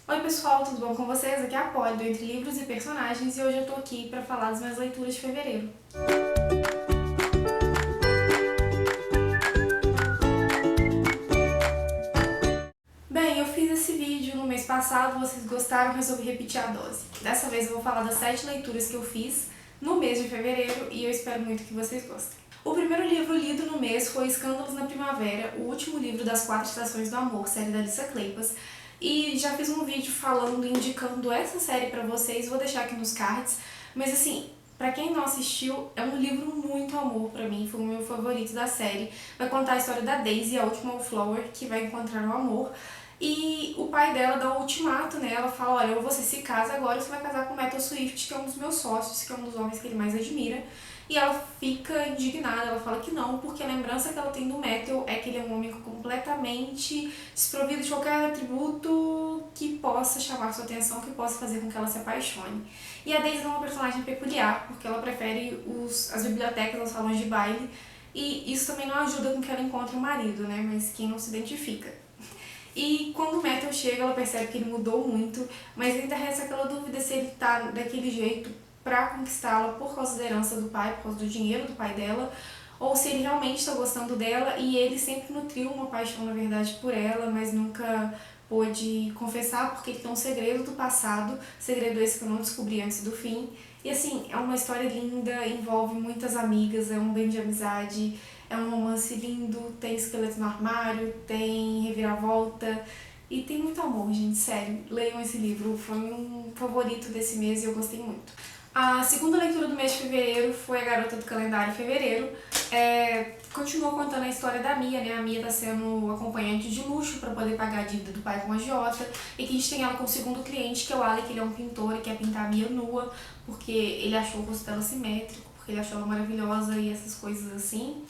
Oi pessoal, tudo bom com vocês? Aqui é a Polly do Entre Livros e Personagens e hoje eu tô aqui pra falar das minhas leituras de fevereiro. Bem, eu fiz esse vídeo no mês passado, vocês gostaram, resolvi repetir a dose. Dessa vez eu vou falar das 7 leituras que eu fiz no mês de fevereiro e eu espero muito que vocês gostem. O primeiro livro lido no mês foi Escândalos na Primavera, o último livro das 4 Estações do Amor, série da Alissa Kleypas. E já fiz um vídeo falando, indicando essa série pra vocês, vou deixar aqui nos cards. Mas assim, pra quem não assistiu, é um livro muito amor pra mim, foi o meu favorito da série. Vai contar a história da Daisy, a última Wallflower, que vai encontrar o amor. E o pai dela dá um ultimato, né? Ela fala, olha, ou você se casa agora ou você vai casar com o Metal Swift, que é um dos meus sócios, que é um dos homens que ele mais admira. E ela fica indignada, ela fala que não, porque a lembrança que ela tem do Metal é que ele é um homem completamente desprovido de qualquer atributo que possa chamar sua atenção, que possa fazer com que ela se apaixone. E a Daisy é uma personagem peculiar, porque ela prefere as bibliotecas aos salões de baile, e isso também não ajuda com que ela encontre o marido, né? Mas quem não se identifica. E quando o Metal chega, ela percebe que ele mudou muito, mas ainda resta aquela dúvida se ele tá daquele jeito pra conquistá-la por causa da herança do pai, por causa do dinheiro do pai dela, ou se ele realmente está gostando dela e ele sempre nutriu uma paixão, na verdade, por ela, mas nunca pôde confessar porque ele tem um segredo do passado, segredo esse que eu não descobri antes do fim. E assim, é uma história linda, envolve muitas amigas, é um bem de amizade, é um romance lindo, tem esqueleto no armário, tem reviravolta e tem muito amor, gente, sério. Leiam esse livro, foi um favorito desse mês e eu gostei muito. A segunda leitura do mês de fevereiro foi A Garota do Calendário Fevereiro. Continua contando a história da Mia, né? A Mia tá sendo acompanhante de luxo para poder pagar a dívida do pai com a agiota. E que a gente tem ela com o segundo cliente, que é o Alec, ele é um pintor e quer pintar a Mia nua, porque ele achou o rosto dela simétrico, porque ele achou ela maravilhosa e essas coisas assim.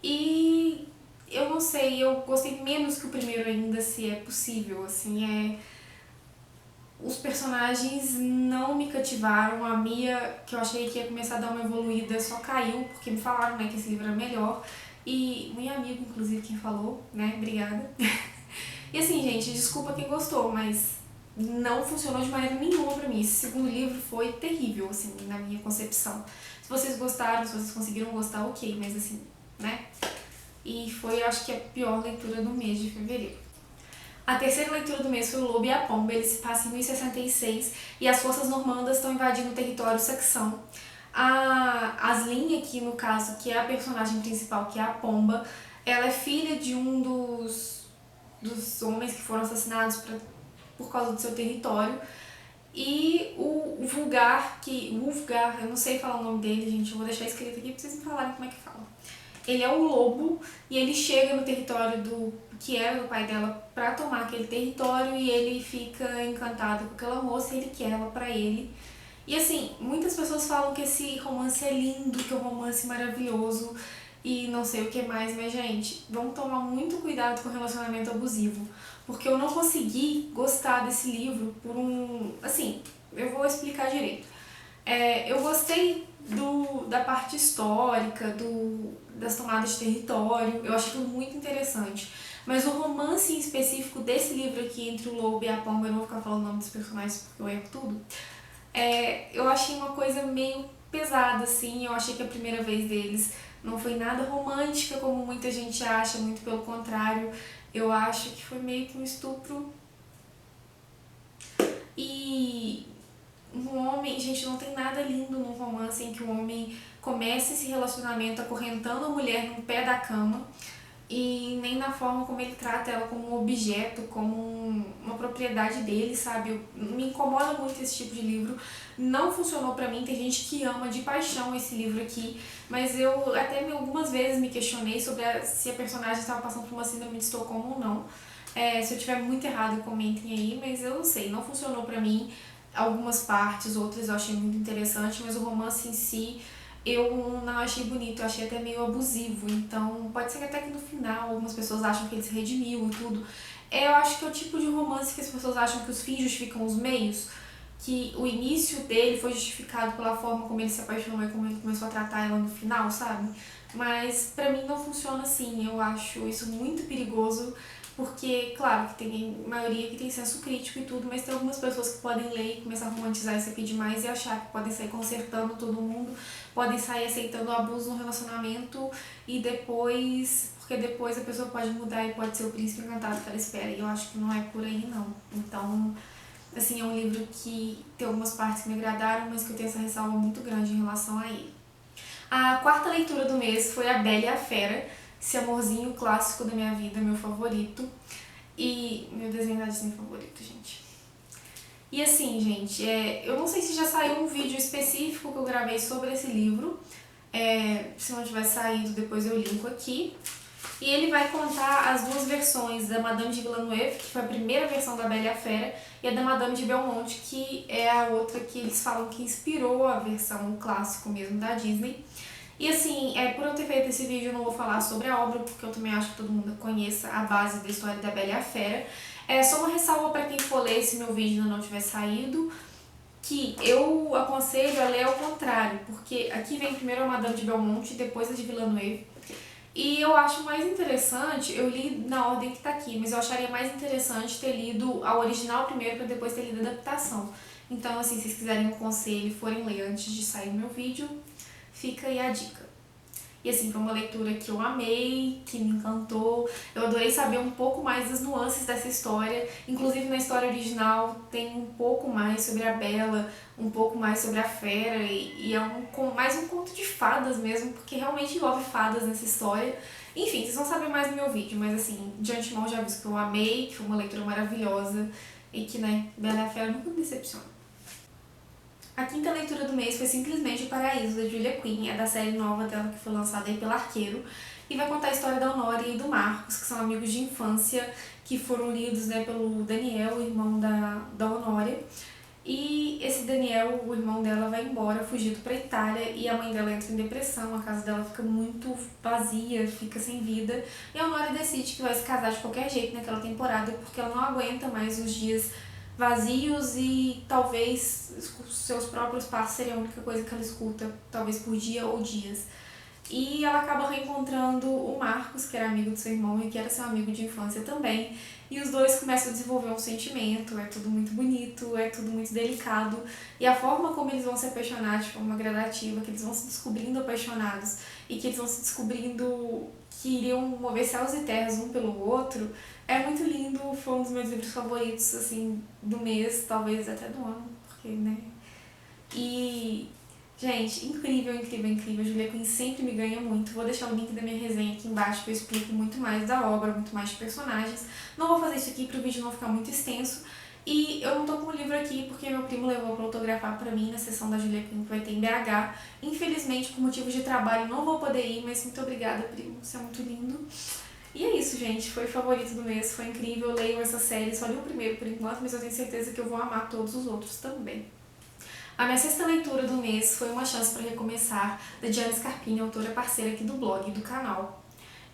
E eu não sei, eu gostei menos que o primeiro ainda, se é possível, assim, os personagens não me cativaram. A Mia, que eu achei que ia começar a dar uma evoluída, só caiu, porque me falaram, né, que esse livro era melhor. E um amigo, inclusive, quem falou, né, obrigada. E assim, gente, desculpa quem gostou, mas não funcionou de maneira nenhuma pra mim. Esse segundo livro foi terrível, assim, na minha concepção. Se vocês gostaram, se vocês conseguiram gostar, ok, mas assim, né? E foi, acho que, a pior leitura do mês de fevereiro. A terceira leitura do mês foi O Lobo e a Pomba. Ele se passa em 1066 e as forças normandas estão invadindo o território saxão. A Aslin aqui, no caso, que é a personagem principal, que é a Pomba, ela é filha de um dos homens que foram assassinados por causa do seu território. E o Wulfgar, eu não sei falar o nome dele, gente, eu vou deixar escrito aqui pra vocês me falarem como é que fala. Ele é um lobo e ele chega no território que era do pai dela pra tomar aquele território e ele fica encantado com aquela moça e ele quer ela pra ele. E assim, muitas pessoas falam que esse romance é lindo, que é um romance maravilhoso e não sei o que mais, mas gente, vamos tomar muito cuidado com o relacionamento abusivo, porque eu não consegui gostar desse livro por assim, eu vou explicar direito. Eu gostei da parte histórica, das tomadas de território, eu acho aquilo muito interessante. Mas o romance em específico desse livro aqui, entre o Lobo e a Pomba, eu não vou ficar falando o nome dos personagens porque eu erro tudo, eu achei uma coisa meio pesada, assim. Eu achei que a primeira vez deles não foi nada romântica, como muita gente acha, muito pelo contrário. Eu acho que foi meio que um estupro. E um homem, gente, não tem nada lindo num romance em que o homem começa esse relacionamento acorrentando a mulher no pé da cama e nem na forma como ele trata ela como um objeto, como uma propriedade dele, sabe? Me incomoda muito esse tipo de livro. Não funcionou pra mim, tem gente que ama de paixão esse livro aqui, mas eu até algumas vezes me questionei sobre se a personagem estava passando por uma síndrome de Estocolmo ou não. Se eu tiver muito errado, comentem aí, mas eu não sei, não funcionou pra mim. Algumas partes, outras eu achei muito interessante, mas o romance em si eu não achei bonito, eu achei até meio abusivo. Então pode ser que até que no final algumas pessoas acham que ele se redimiu e tudo. Eu acho que é o tipo de romance que as pessoas acham que os fins justificam os meios, que o início dele foi justificado pela forma como ele se apaixonou e como ele começou a tratar ela no final, sabe? Mas pra mim não funciona assim, eu acho isso muito perigoso porque, claro, que tem maioria que tem senso crítico e tudo, mas tem algumas pessoas que podem ler e começar a romantizar isso aqui demais e achar que podem sair consertando todo mundo, podem sair aceitando o abuso no relacionamento e depois, porque depois a pessoa pode mudar e pode ser o príncipe encantado que ela espera, e eu acho que não é por aí não. Então, assim, é um livro que tem algumas partes que me agradaram, mas que eu tenho essa ressalva muito grande em relação a ele. A quarta leitura do mês foi A Bela e a Fera, esse amorzinho clássico da minha vida, meu favorito. E meu desenho da Disney favorito, gente. E assim, gente, eu não sei se já saiu um vídeo específico que eu gravei sobre esse livro. Se não tiver saído, depois eu linko aqui. E ele vai contar as duas versões da Madame de Villeneuve, que foi a primeira versão da Bela e a Fera, e a da Madame de Belmonte, que é a outra que eles falam que inspirou a versão clássico mesmo da Disney. E assim, por eu ter feito esse vídeo eu não vou falar sobre a obra, porque eu também acho que todo mundo conheça a base da história da Bela e a Fera. É só uma ressalva para quem for ler, se meu vídeo ainda não tiver saído, que eu aconselho a ler ao contrário, porque aqui vem primeiro a Madame de Belmonte e depois a de Villeneuve. E eu acho mais interessante, eu li na ordem que tá aqui, mas eu acharia mais interessante ter lido a original primeiro para depois ter lido a adaptação. Então, assim, se vocês quiserem um conselho e forem ler antes de sair o meu vídeo, fica aí a dica. E assim, foi uma leitura que eu amei, que me encantou. Eu adorei saber um pouco mais das nuances dessa história. Inclusive na história original tem um pouco mais sobre a Bela, um pouco mais sobre a Fera. E é mais um conto de fadas mesmo, porque realmente envolve fadas nessa história. Enfim, vocês vão saber mais no meu vídeo, mas assim, de antemão já aviso que eu amei, que foi uma leitura maravilhosa e que, né, Bela e a Fera nunca me decepciona. A quinta leitura do mês foi simplesmente O Paraíso, da Julia Quinn, é da série nova dela que foi lançada aí pela Arqueiro, e vai contar a história da Honória e do Marcos, que são amigos de infância, que foram lidos, né, pelo Daniel, o irmão da Honória. E esse Daniel, o irmão dela, vai embora, fugido pra Itália, e a mãe dela entra em depressão, a casa dela fica muito vazia, fica sem vida, e a Honória decide que vai se casar de qualquer jeito naquela temporada, porque ela não aguenta mais os dias vazios e talvez os seus próprios passos seriam a única coisa que ela escuta, talvez por dia ou dias. E ela acaba reencontrando o Marcos, que era amigo do seu irmão e que era seu amigo de infância também. E os dois começam a desenvolver um sentimento, é tudo muito bonito, é tudo muito delicado. E a forma como eles vão se apaixonar de forma gradativa, que eles vão se descobrindo apaixonados e que eles vão se descobrindo que iriam mover céus e terras um pelo outro, é muito lindo. Foi um dos meus livros favoritos, assim, do mês, talvez até do ano, porque, né? E, gente, incrível, incrível, incrível. Julia Quinn sempre me ganha muito. Vou deixar o link da minha resenha aqui embaixo que eu explico muito mais da obra, muito mais de personagens. Não vou fazer isso aqui para o vídeo não ficar muito extenso. E eu não tô com o livro aqui porque meu primo levou para autografar pra mim na sessão da Julia Quinn que vai ter em BH. Infelizmente, por motivos de trabalho, não vou poder ir, mas muito obrigada, primo. Você é muito lindo. E é isso, gente. Foi o favorito do mês, foi incrível. Eu leio essa série, só li o primeiro por enquanto, mas eu tenho certeza que eu vou amar todos os outros também. A minha sexta leitura do mês foi Uma Chance para Recomeçar, da Diana Scarpini, autora parceira aqui do blog e do canal.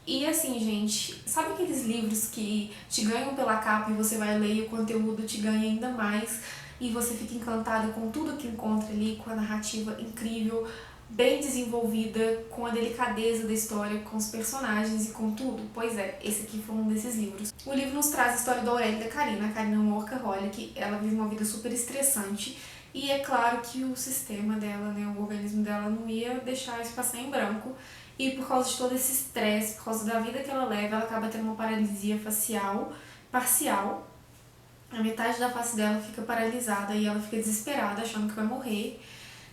E assim, gente, sabe aqueles livros que te ganham pela capa e você vai ler e o conteúdo te ganha ainda mais e você fica encantada com tudo que encontra ali, com a narrativa incrível, bem desenvolvida, com a delicadeza da história, com os personagens e com tudo? Pois é, esse aqui foi um desses livros. O livro nos traz a história da Aurélia e da Karina. A Karina é uma workaholic, ela vive uma vida super estressante e é claro que o sistema dela, né, o organismo dela não ia deixar isso passar em branco. E por causa de todo esse estresse, por causa da vida que ela leva, ela acaba tendo uma paralisia facial parcial. A metade da face dela fica paralisada e ela fica desesperada, achando que vai morrer.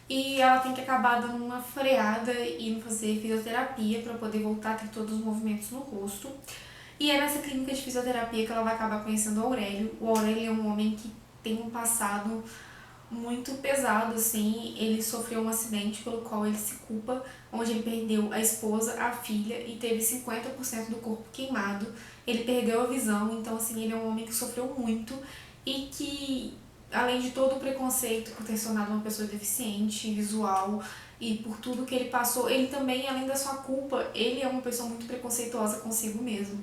E ela tem que acabar dando uma freada e indo fazer fisioterapia para poder voltar a ter todos os movimentos no rosto. E é nessa clínica de fisioterapia que ela vai acabar conhecendo o Aurélio. O Aurélio é um homem que tem um passado muito pesado, assim. Ele sofreu um acidente pelo qual ele se culpa, onde ele perdeu a esposa, a filha e teve 50% do corpo queimado. Ele perdeu a visão, então assim, ele é um homem que sofreu muito e que, além de todo o preconceito por ter se tornado uma pessoa deficiente, visual e por tudo que ele passou, ele também, além da sua culpa, ele é uma pessoa muito preconceituosa consigo mesmo.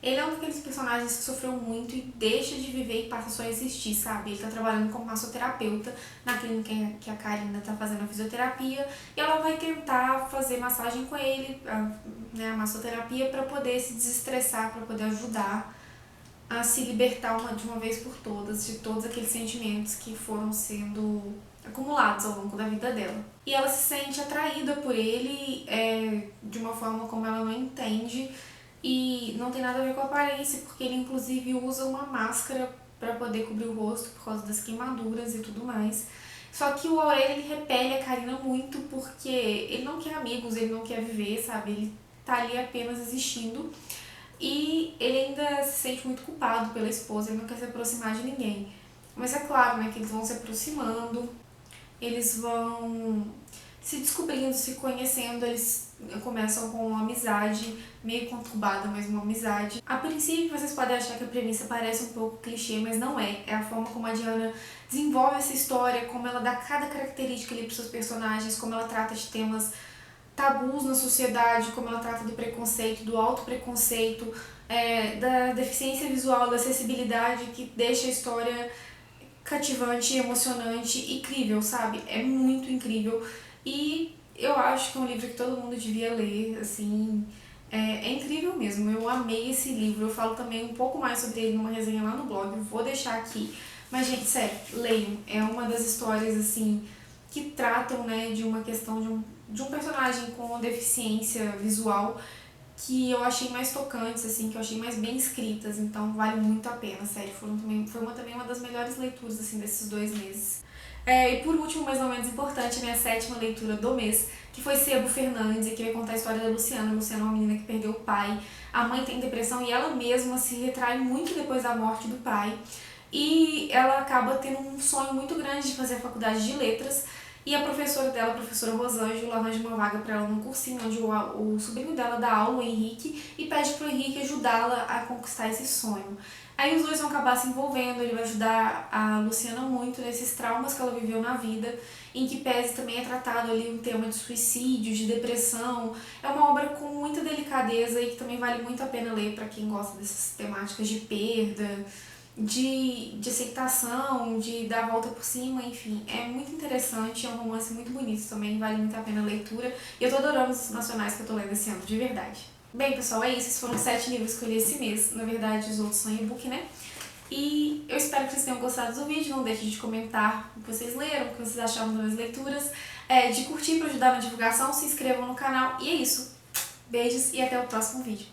Ele é um daqueles personagens que sofreu muito e deixa de viver e passa só a existir, sabe? Ele tá trabalhando como massoterapeuta na clínica que a Karina tá fazendo a fisioterapia e ela vai tentar fazer massagem com ele, a massoterapia, pra poder se desestressar, pra poder ajudar a se libertar de uma vez por todas de todos aqueles sentimentos que foram sendo acumulados ao longo da vida dela. E ela se sente atraída por ele de uma forma como ela não entende, e não tem nada a ver com a aparência, porque ele inclusive usa uma máscara para poder cobrir o rosto por causa das queimaduras e tudo mais. Só que o Aurélio, ele repele a Karina muito porque ele não quer amigos, ele não quer viver, sabe? Ele tá ali apenas existindo. E ele ainda se sente muito culpado pela esposa, ele não quer se aproximar de ninguém. Mas é claro, né, que eles vão se aproximando, eles vão se descobrindo, se conhecendo, eles começam com uma amizade meio conturbada, mas uma amizade. A princípio vocês podem achar que a premissa parece um pouco clichê, mas não é. É a forma como a Diana desenvolve essa história, como ela dá cada característica ali para seus personagens, como ela trata de temas tabus na sociedade, como ela trata do preconceito, do autopreconceito, da deficiência visual, da acessibilidade, que deixa a história cativante, emocionante e incrível, sabe? É muito incrível. E eu acho que é um livro que todo mundo devia ler, assim, é incrível mesmo. Eu amei esse livro, eu falo também um pouco mais sobre ele numa resenha lá no blog, eu vou deixar aqui. Mas, gente, sério, leiam. É uma das histórias, assim, que tratam, né, de uma questão de um personagem com deficiência visual que eu achei mais tocantes, assim, que eu achei mais bem escritas, então vale muito a pena, sério, foi também uma das melhores leituras, assim, desses 2 meses. E por último, mas não menos importante, a minha 7ª leitura do mês, que foi Sebo Fernandes, e que vai contar a história da Luciana. A Luciana é uma menina que perdeu o pai, a mãe tem depressão e ela mesma se retrai muito depois da morte do pai, e ela acaba tendo um sonho muito grande de fazer a faculdade de letras, e a professora dela, a professora Rosângela, arranja uma vaga para ela num cursinho onde o sobrinho dela dá aula, o Henrique, e pede pro Henrique ajudá-la a conquistar esse sonho. Aí os dois vão acabar se envolvendo, ele vai ajudar a Luciana muito nesses traumas que ela viveu na vida, em que pese também é tratado ali um tema de suicídio, de depressão. É uma obra com muita delicadeza e que também vale muito a pena ler para quem gosta dessas temáticas de perda, de aceitação, de dar a volta por cima, enfim, é muito interessante, é um romance muito bonito também, vale muito a pena a leitura, e eu tô adorando os nacionais que eu tô lendo esse ano, de verdade. Bem, pessoal, é isso, esses foram 7 livros que eu li esse mês, na verdade os outros são e-book, né? E eu espero que vocês tenham gostado do vídeo, não deixem de comentar o que vocês leram, o que vocês acharam das minhas leituras, de curtir para ajudar na divulgação, se inscrevam no canal, e é isso. Beijos e até o próximo vídeo.